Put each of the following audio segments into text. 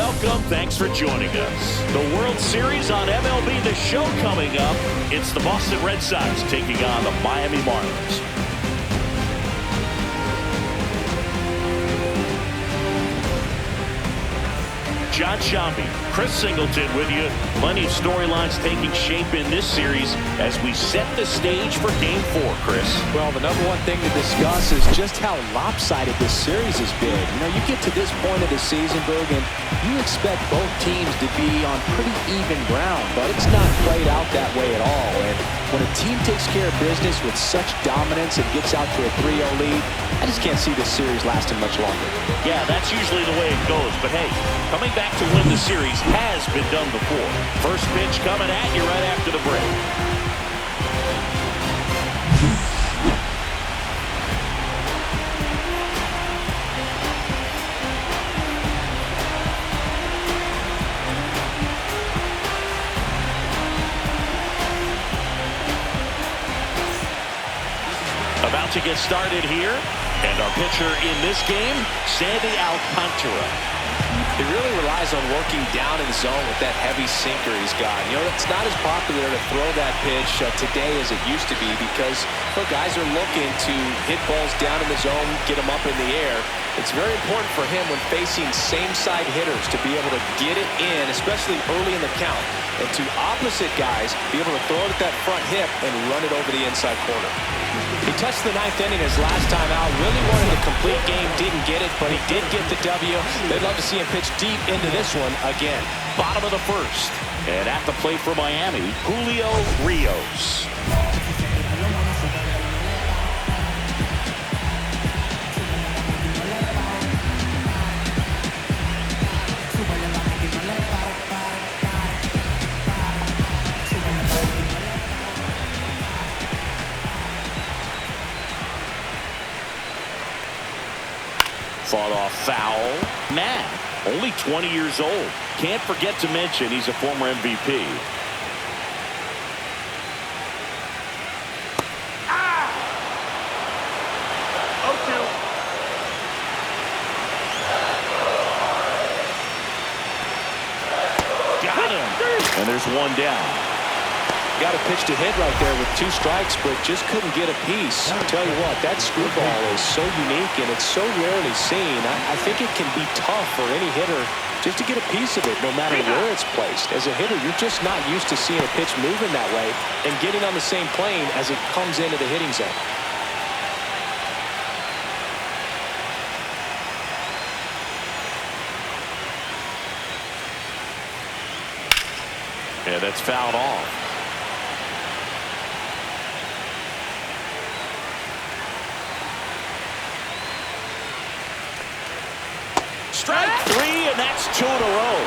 Welcome. Thanks for joining us. The World Series on MLB The Show coming up. It's the Boston Red Sox taking on the Miami Marlins. John Shambi, Chris Singleton with you. Plenty of storylines taking shape in this series as we set the stage for Game 4, Chris. Well, the number one thing to discuss is just how lopsided this series has been. You know, you get to this point of the season, Berg, and you expect both teams to be on pretty even ground, but it's not played out that way at all. And when a team takes care of business with such dominance and gets out to a 3-0 lead, I just can't see this series lasting much longer. Yeah, that's usually the way it goes. But hey, coming back to win the series has been done before. First pitch coming at you right after the break. About to get started here. And our pitcher in this game, Alcantara. He really relies on working down in the zone with that heavy sinker he's got. You know, it's not as popular to throw that pitch today as it used to be because guys are looking to hit balls down in the zone, get them up in the air. It's very important for him when facing same-side hitters to be able to get it in, especially early in the count. And to opposite guys, be able to throw it at that front hip and run it over the inside corner. He touched the ninth inning his last time out. Really wanted the complete game, didn't get it, but he did get the W. They'd love to see him pitch deep into this one again. Bottom of the first. And at the plate for Miami, Julio Rios. Fought off foul. Matt, only 20 years old. Can't forget to mention he's a former MVP. Got him. And there's one down. Got a pitch to hit right there with 2 strikes, but just couldn't get a piece. I'll tell you what, that screwball is so unique and it's so rarely seen. I think it can be tough for any hitter just to get a piece of it, no matter where it's placed. As a hitter, you're just not used to seeing a pitch moving that way and getting on the same plane as it comes into the hitting zone. Yeah, that's fouled off. Strike 3, and that's 2 in a row.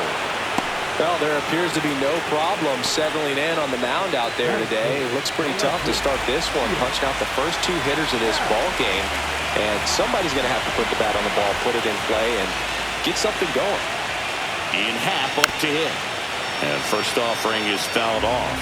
Well, there appears to be no problem settling in on the mound out there today. It looks pretty tough to start this one, punching out the first 2 hitters of this ball game. And somebody's going to have to put the bat on the ball, put it in play, and get something going. In half up to him. And first offering is fouled off.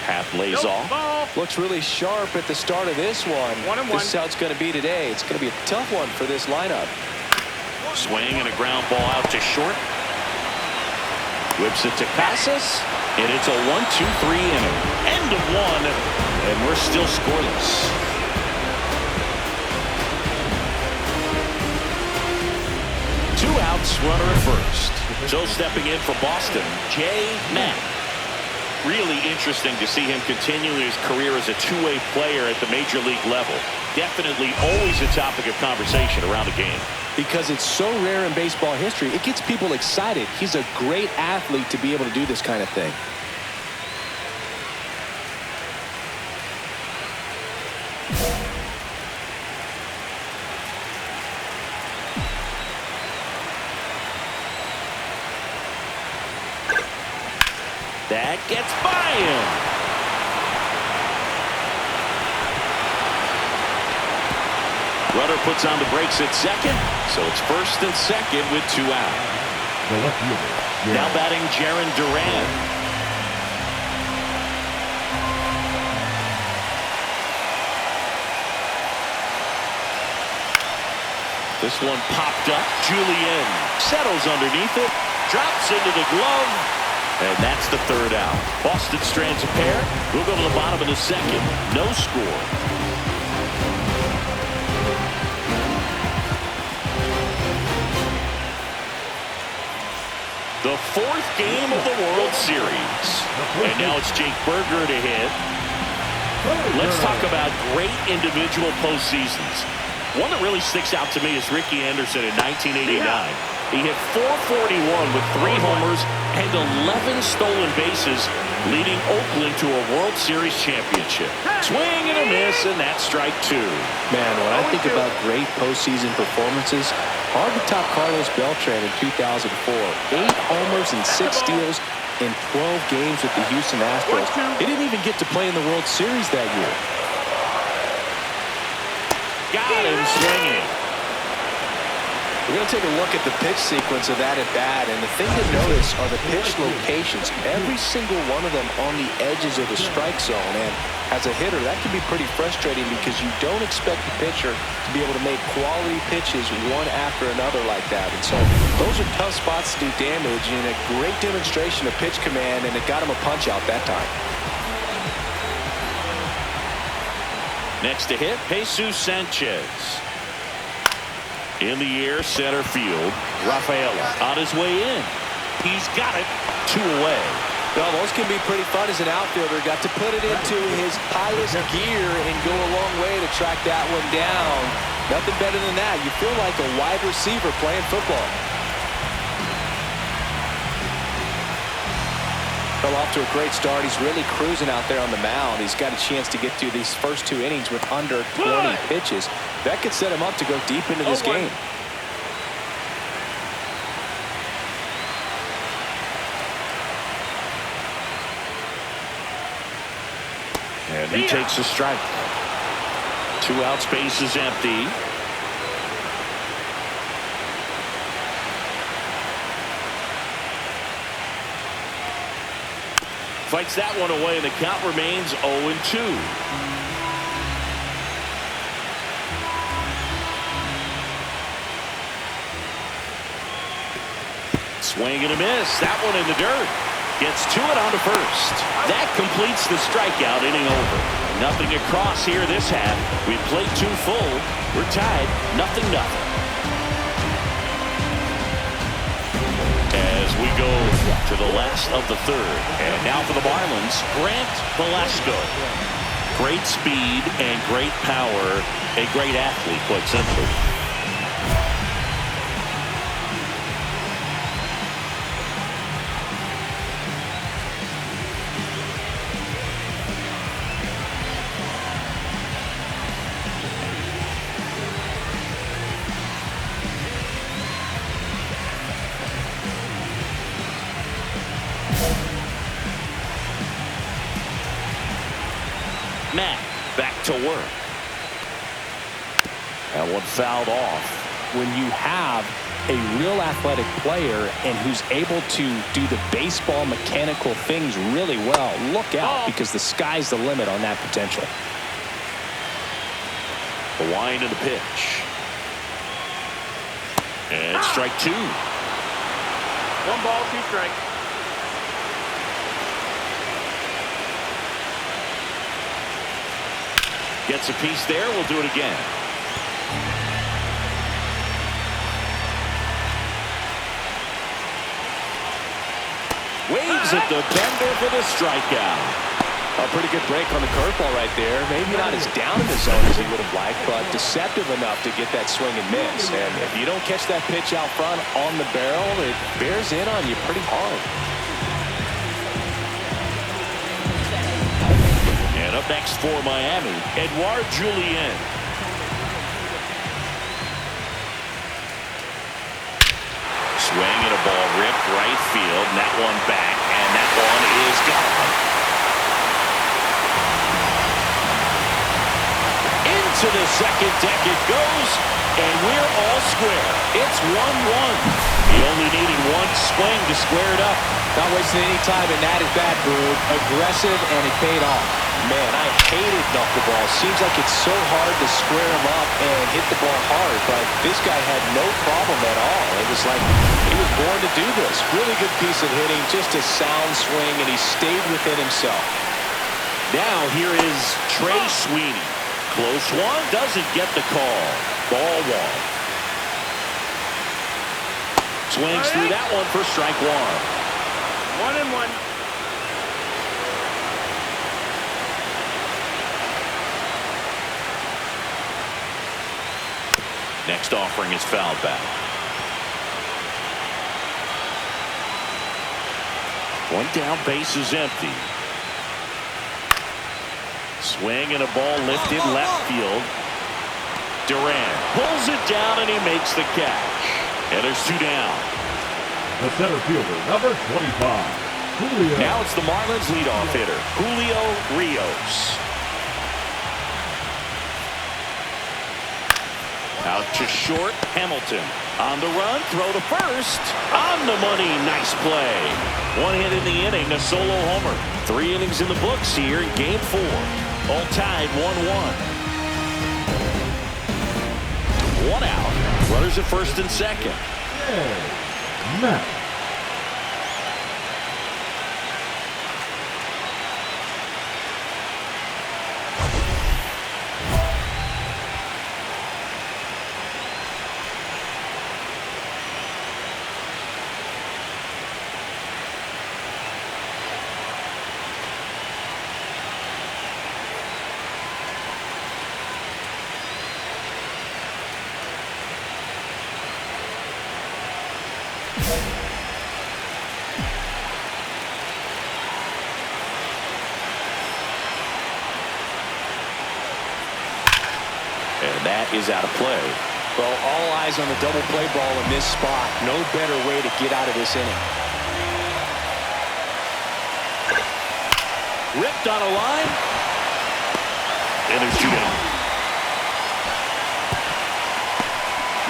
Half lays off. Looks really sharp at the start of this one. This is how it's going to be today. It's going to be a tough one for this lineup. Swing and a ground ball out to short. Whips it to Casas. And it's a 1-2-3 inning. End of 1. And we're still scoreless. Two outs, runner at first. So stepping in for Boston, Jay Knapp. Really interesting to see him continue his career as a two-way player at the major league level. Definitely always a topic of conversation around the game. Because it's so rare in baseball history, it gets people excited. He's a great athlete to be able to do this kind of thing. That gets by him. Runner puts on the brakes at second, so it's first and second with 2 out. Now batting Jaron Duran. This one popped up. Julien settles underneath it, drops into the glove, and that's the third out. Boston strands a pair. We'll go to the bottom of the second. No score. The fourth game of the World Series. And now it's Jake Burger to hit. Let's talk about great individual postseasons. One that really sticks out to me is Ricky Anderson in 1989. He hit .441 with 3 homers and 11 stolen bases, leading Oakland to a World Series championship. Swing and a miss, and that's strike 2. Man, when I think about great postseason performances, hard to top Carlos Beltran in 2004. 8 homers and 6 steals in 12 games with the Houston Astros. He didn't even get to play in the World Series that year. Got him swinging. We're going to take a look at the pitch sequence of that at bat, and the thing to notice are the pitch locations. Every single one of them on the edges of the strike zone, and as a hitter, that can be pretty frustrating because you don't expect the pitcher to be able to make quality pitches one after another like that. And so those are tough spots to do damage, and a great demonstration of pitch command, and it got him a punch out that time. Next to hit, Jesus Sanchez. In the air, center field. Rafaela on his way in. He's got it. 2 away. Well, those can be pretty fun as an outfielder. Got to put it into his highest gear and go a long way to track that one down. Nothing better than that. You feel like a wide receiver playing football. Fell off to a great start. He's really cruising out there on the mound. He's got a chance to get through these first 2 innings with under 20 pitches. That could set him up to go deep into this game. And he takes a strike. 2 outs, base is empty. Fights that one away, and the count remains 0-2. Swing and a miss. That one in the dirt. Gets to it on to first. That completes the strikeout, inning over. Nothing across here this half. We played 2 full. We're tied 0-0. As we go to the last of the third. And now for the Marlins, Grant Velasco. Great speed and great power. A great athlete, quite simply. Matt back to work. That one fouled off. When you have a real athletic player and who's able to do the baseball mechanical things really well, look out, because the sky's the limit on that potential. The wind of the pitch. And strike 2. 1 ball, 2 strikes. Gets a piece there. We'll do it again. Waves at the bender for the strikeout. A pretty good break on the curveball right there. Maybe not as down in the zone as he would have liked, but deceptive enough to get that swing and miss. And if you don't catch that pitch out front on the barrel, it bears in on you pretty hard. And up next for Miami, Edouard Julien. Swing and a ball ripped right field, and that one back, and that one is gone. Into the second deck it goes, and we're all square. It's 1-1. He only needed one swing to square it up. Not wasting any time in that at-bat, Boog. Aggressive, and it paid off. Man, I hated knuckleball. Seems like it's so hard to square him up and hit the ball hard, but this guy had no problem at all. It was like he was born to do this. Really good piece of hitting, just a sound swing, and he stayed within himself. Now here is Trey Sweeney. Close one, doesn't get the call. Ball one. Swings through that one for strike one. 1-1. Next offering is fouled back. One down, base is empty. Swing and a ball lifted left field. Duran pulls it down and he makes the catch. And there's two down. The center fielder, number 25, Julio. Now it's the Marlins leadoff hitter, Julio Rios. Out to short, Hamilton. On the run, throw to first. On the money, nice play. One hit in the inning, a solo homer. 3 innings in the books here in Game 4. All tied 1-1. One out. Runners at first and second. Matt. And that is out of play. Well, all eyes on the double play ball in this spot. No better way to get out of this inning. Ripped on a line. And there's two down.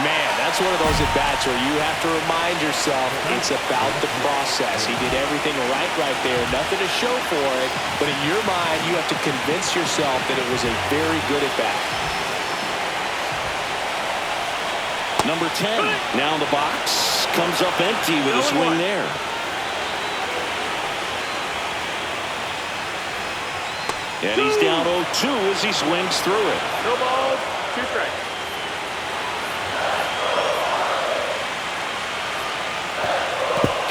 Man, that's one of those at-bats where you have to remind yourself it's about the process. He did everything right there. Nothing to show for it. But in your mind, you have to convince yourself that it was a very good at-bat. Number 10 now in the box. Comes up empty with a swing there. And he's down 0-2 as he swings through it. No balls, 2 strikes.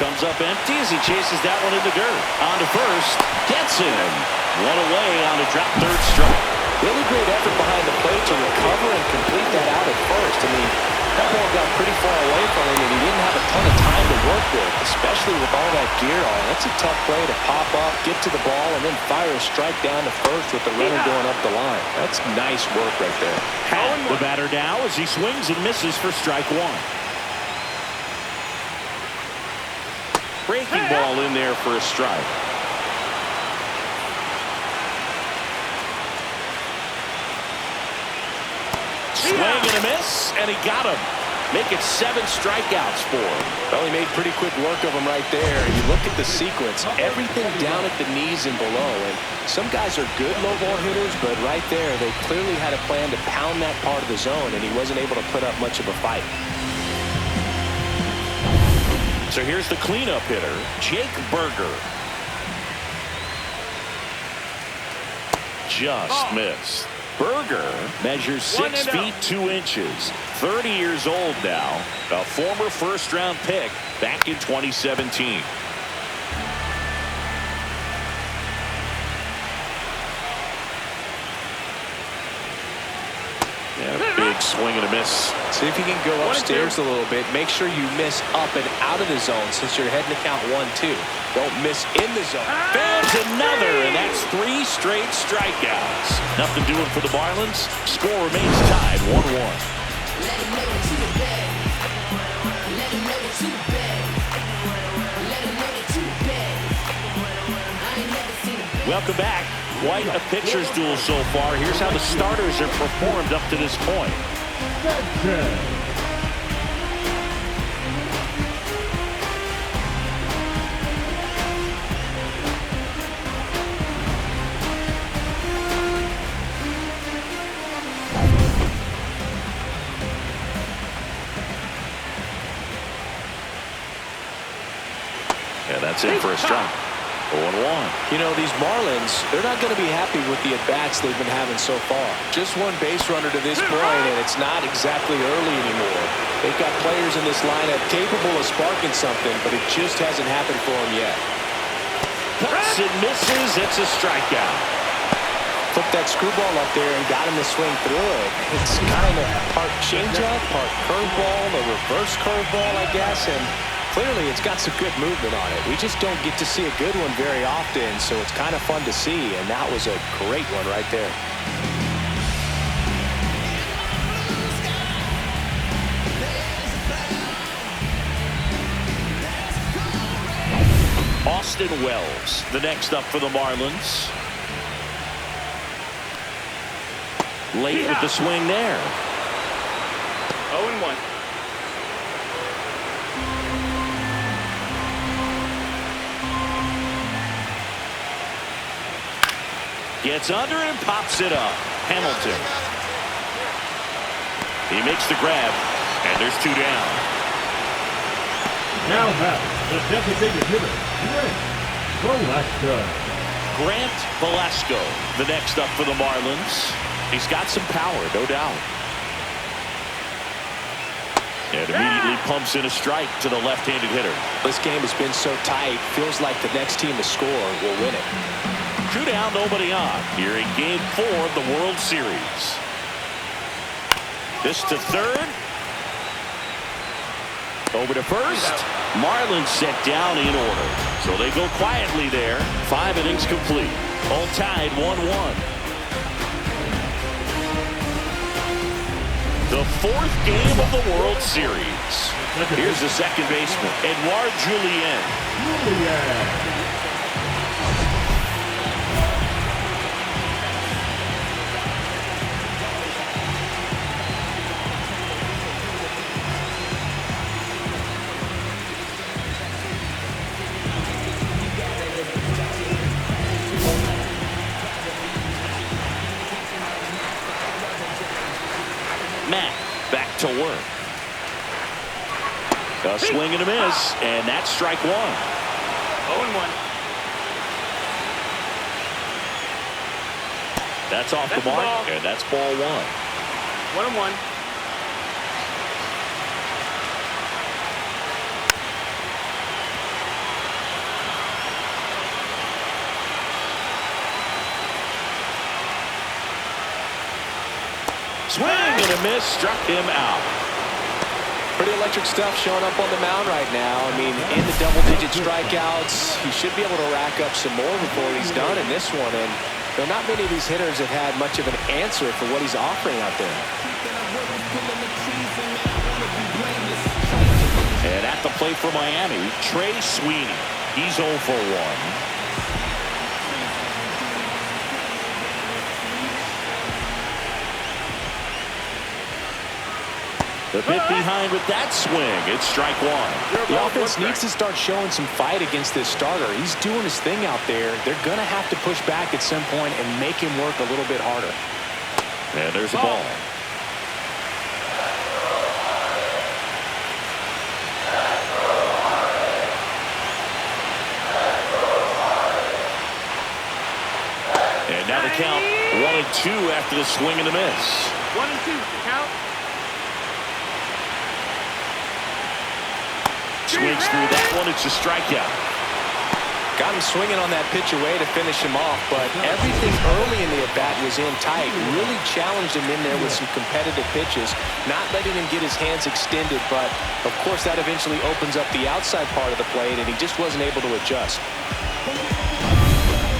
Comes up empty as he chases that one in the dirt. On to first. Gets him. One away on a drop third strike. Really great effort behind the plate to recover and complete that out at first. I mean, that ball got pretty far away from him, and he didn't have a ton of time to work with, especially with all that gear on. That's a tough play to pop up, get to the ball, and then fire a strike down to first with the runner going up the line. That's nice work right there. The batter now as he swings and misses for strike one. Breaking ball in there for a strike. Swing and a miss, and he got him. Make it 7 strikeouts for him. Well, he made pretty quick work of him right there. You look at the sequence, everything down at the knees and below. And some guys are good low ball hitters, but right there, they clearly had a plan to pound that part of the zone, and he wasn't able to put up much of a fight. So here's the cleanup hitter, Jake Berger. Just missed. Berger measures 6 feet 2 inches, 30 years old now, a former first-round pick back in 2017. And a big swing and a miss. See if you can go upstairs a little bit. Make sure you miss up and out of the zone since you're heading to count 1-2. Don't miss in the zone. Found another, and that's 3 straight strikeouts. Nothing doing for the Marlins. Score remains tied 1-1. Welcome back. Quite a pitcher's duel so far. Here's how the starters have performed up to this point. That's it for a strike. 0-1. You know, these Marlins, they're not going to be happy with the at-bats they've been having so far. Just one base runner to this point, and it's not exactly early anymore. They've got players in this lineup capable of sparking something, but it just hasn't happened for them yet. Cuts and misses. It's a strikeout. Took that screwball up there and got him to swing through it. It's kind of part changeup, part curveball, a reverse curveball, I guess, and clearly it's got some good movement on it. We just don't get to see a good one very often, so it's kind of fun to see, and that was a great one right there. Austin Wells, the next up for the Marlins. Late with the swing there. 0-1. Gets under and pops it up. Hamilton. He makes the grab, and there's 2 down. Now back, the designated hitter, Grant Velasco, the next up for the Marlins. He's got some power, no doubt. And immediately pumps in a strike to the left-handed hitter. This game has been so tight, feels like the next team to score will win it. 2 down, nobody on. Here in Game 4 of the World Series. This to third. Over to first. Marlins set down in order. So they go quietly there. 5 innings complete. All tied 1-1. The 4th game of the World Series. Here's the second baseman, Edouard Julien. Matt back to work. A swing and a miss, and that's strike 1. 0-1. That's off the mark, and that's ball 1. 1-1. Swing and a miss, struck him out. Pretty electric stuff showing up on the mound right now. I mean, in the double-digit strikeouts, he should be able to rack up some more before he's done in this one. And there are not many of these hitters have had much of an answer for what he's offering out there. And at the plate for Miami, Trey Sweeney. He's 0 for 1. The bit behind with that swing. It's strike 1. The offense needs to start showing some fight against this starter. He's doing his thing out there. They're going to have to push back at some point and make him work a little bit harder. And there's a ball. And now the count 1-2 after the swing and a miss. 1-2. Count. Swings through that one. It's a strikeout. Got him swinging on that pitch away to finish him off, but everything early in the at-bat was in tight. Really challenged him in there with some competitive pitches, not letting him get his hands extended, but of course that eventually opens up the outside part of the plate, and he just wasn't able to adjust.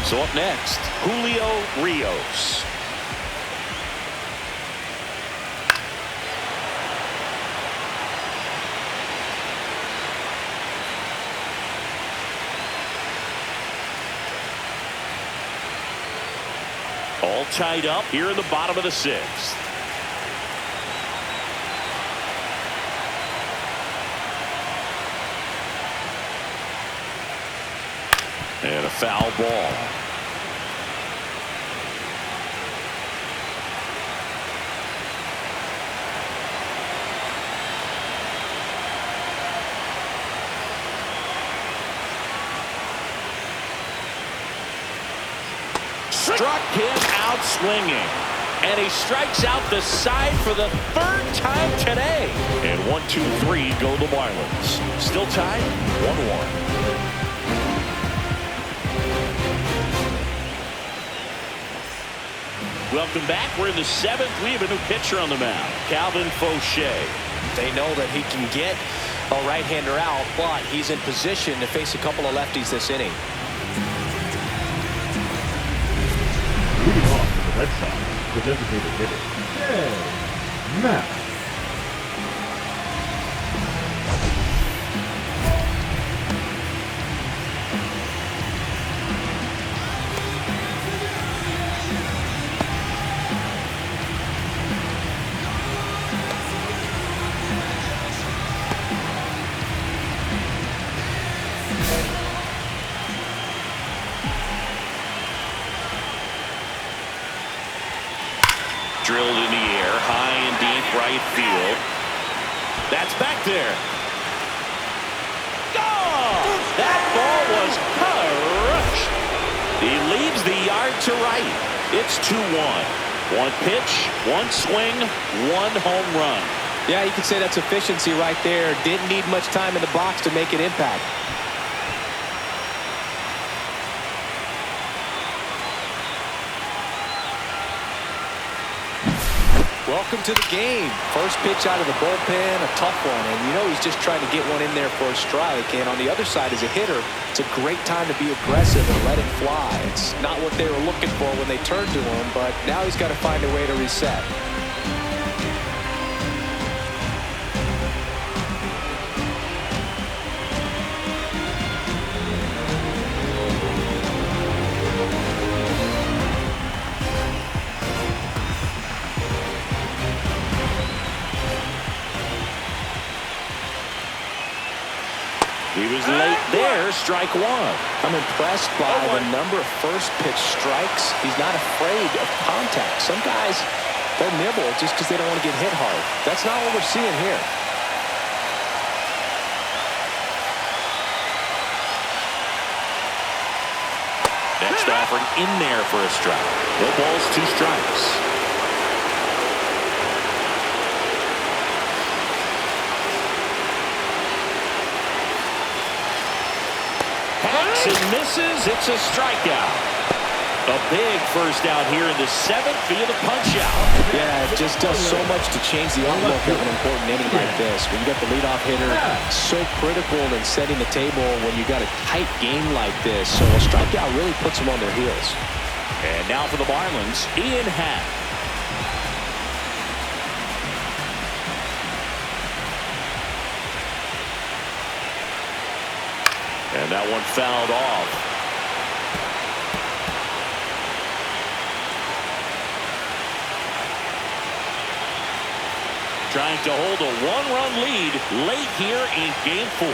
So up next, Julio Rios. All tied up here in the bottom of the 6th. And a foul ball. struck him out swinging. And he strikes out the side for the third time today. And 1-2-3 go the Marlins. Still tied 1-1. Welcome back. We're in the seventh. We have a new pitcher on the mound, Calvin Fauché. They know that he can get a right-hander out, but he's in position to face a couple of lefties this inning. Leading off for the Red Sox, the designated hitter, Matt. Drilled in the air, high and deep right field. That's back there. Gone! That ball was crushed. He leaves the yard to right. It's 2-1. One pitch, one swing, one home run. Yeah, you could say that's efficiency right there. Didn't need much time in the box to make an impact. Welcome to the game. First pitch out of the bullpen, a tough one. And you know he's just trying to get one in there for a strike. And on the other side, as a hitter, it's a great time to be aggressive and let it fly. It's not what they were looking for when they turned to him, but now he's got to find a way to reset. He was late there, strike one. I'm impressed by the number of first pitch strikes. He's not afraid of contact. Some guys, they'll nibble just because they don't want to get hit hard. That's not what we're seeing here. Next offering in there for a strike. No balls, two strikes. And misses. It's a strikeout. A big first out here in the seventh via the punch out. Yeah, it just does so much to change the outlook of an important inning like this. When you got the leadoff hitter, so critical in setting the table when you got a tight game like this. So a strikeout really puts them on their heels. And now for the Marlins, Ian Happ. And that one fouled off. Trying to hold a one-run lead late here in Game 4.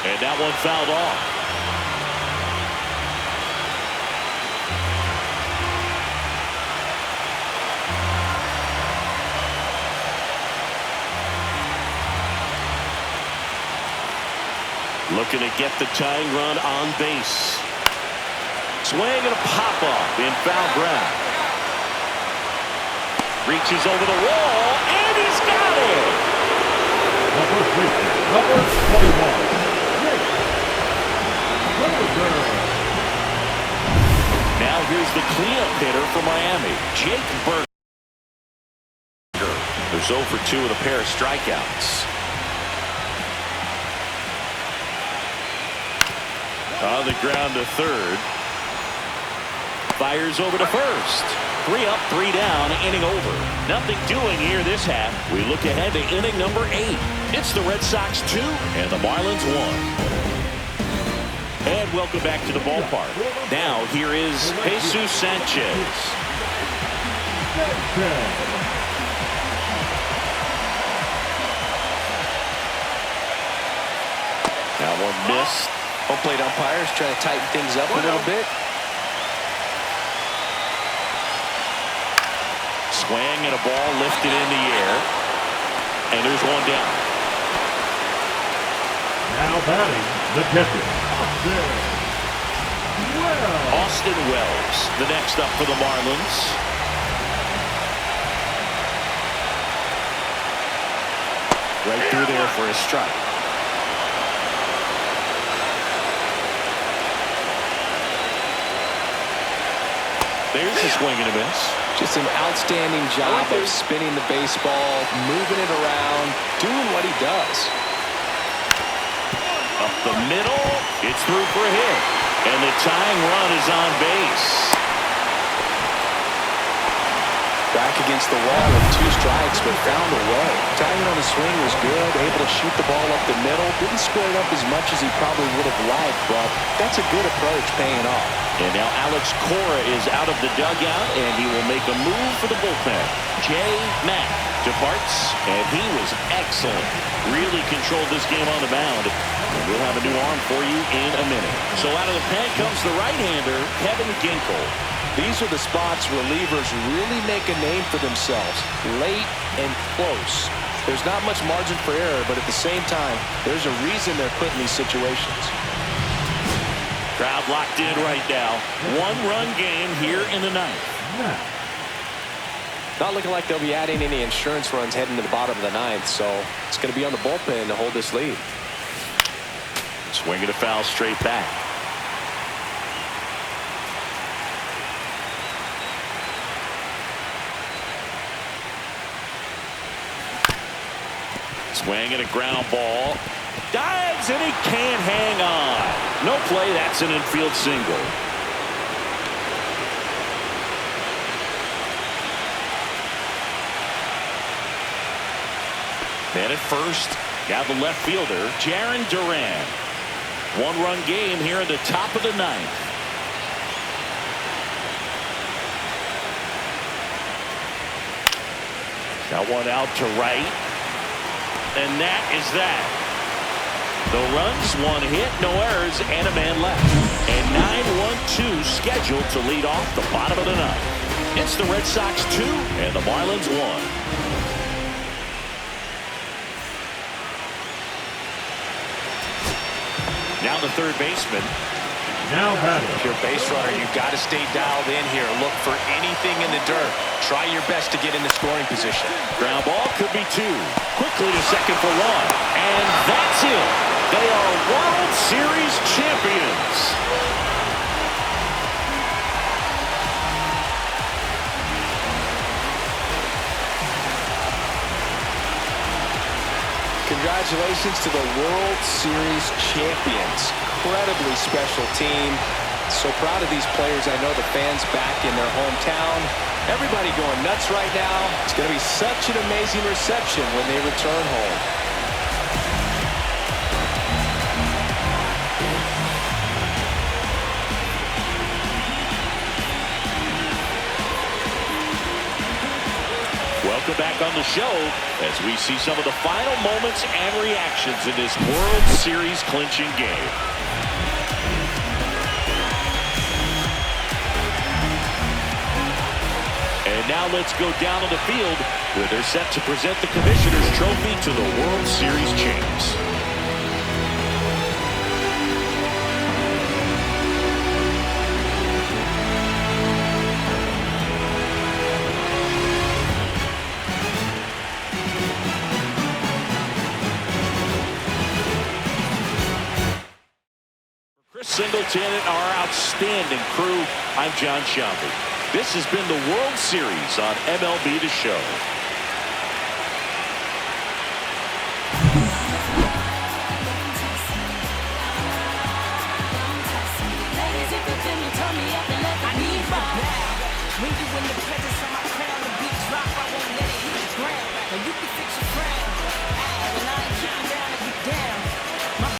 And that one fouled off. Looking to get the tying run on base. Swing and a pop-up in foul ground. Reaches over the wall, and he's got it! Number 21. Now here's the cleanup hitter for Miami, Jake Burger. There's 0 for 2 with a pair of strikeouts. On the ground to third. Fires over to first. 3 up, 3 down, inning over. Nothing doing here this half. We look ahead to inning number 8. It's the Red Sox 2 and the Marlins 1. And welcome back to the ballpark. Now here is Jesus Sanchez. That one missed. Home plate umpires trying to tighten things up a little bit. Swing and a ball lifted in the air. And there's one down. Now batting, the catcher, Austin Wells, the next up for the Marlins. Right through there for a strike. There's a swing and a miss. Just an outstanding job of spinning the baseball, moving it around, doing what he does. Up the middle, it's through for a hit. And the tying run is on base. Back against the wall with 2 strikes, but found a way. Timing on the swing was good, able to shoot the ball up the middle. Didn't square it up as much as he probably would have liked, but that's a good approach paying off. And now Alex Cora is out of the dugout, and he will make a move for the bullpen. Jay Mack departs, and he was excellent. Really controlled this game on the mound. And we'll have a new arm for you in a minute. So out of the pen comes the right-hander, Kevin Ginkel. These are the spots relievers really make a name for themselves. Late and close. There's not much margin for error, but at the same time, there's a reason they're put in these situations. Crowd locked in right now. 1-run game here in the 9th. Not looking like they'll be adding any insurance runs heading to the bottom of the 9th, so it's going to be on the bullpen to hold this lead. Swing and a foul straight back. Swing and a ground ball. Dives and he can't hang on. No play. That's an infield single. Man at first. Now the left fielder, Jarren Duran. 1-run game here in the top of the 9th. Got one out to right. And that is that. The runs, 1 hit, no errors, and a man left. And 9-1-2 scheduled to lead off the bottom of the 9th. It's the Red Sox 2 and the Marlins 1. Now the third baseman. Now batting. If you're a base runner, you've got to stay dialed in here. Look for anything in the dirt. Try your best to get in the scoring position. Ground ball could be 2. Quickly to second for 1. And that's it. They are World Series champions. Congratulations to the World Series champions. Incredibly special team. So proud of these players. I know the fans back in their hometown. Everybody going nuts right now. It's going to be such an amazing reception when they return home. Welcome back on the show as we see some of the final moments and reactions in this World Series clinching game. And now let's go down on the field where they're set to present the Commissioner's Trophy to the World Series champs. Singleton and our outstanding crew. I'm John Shelby. This has been the World Series on MLB The Show. You can fix your crown, and I ain't keeping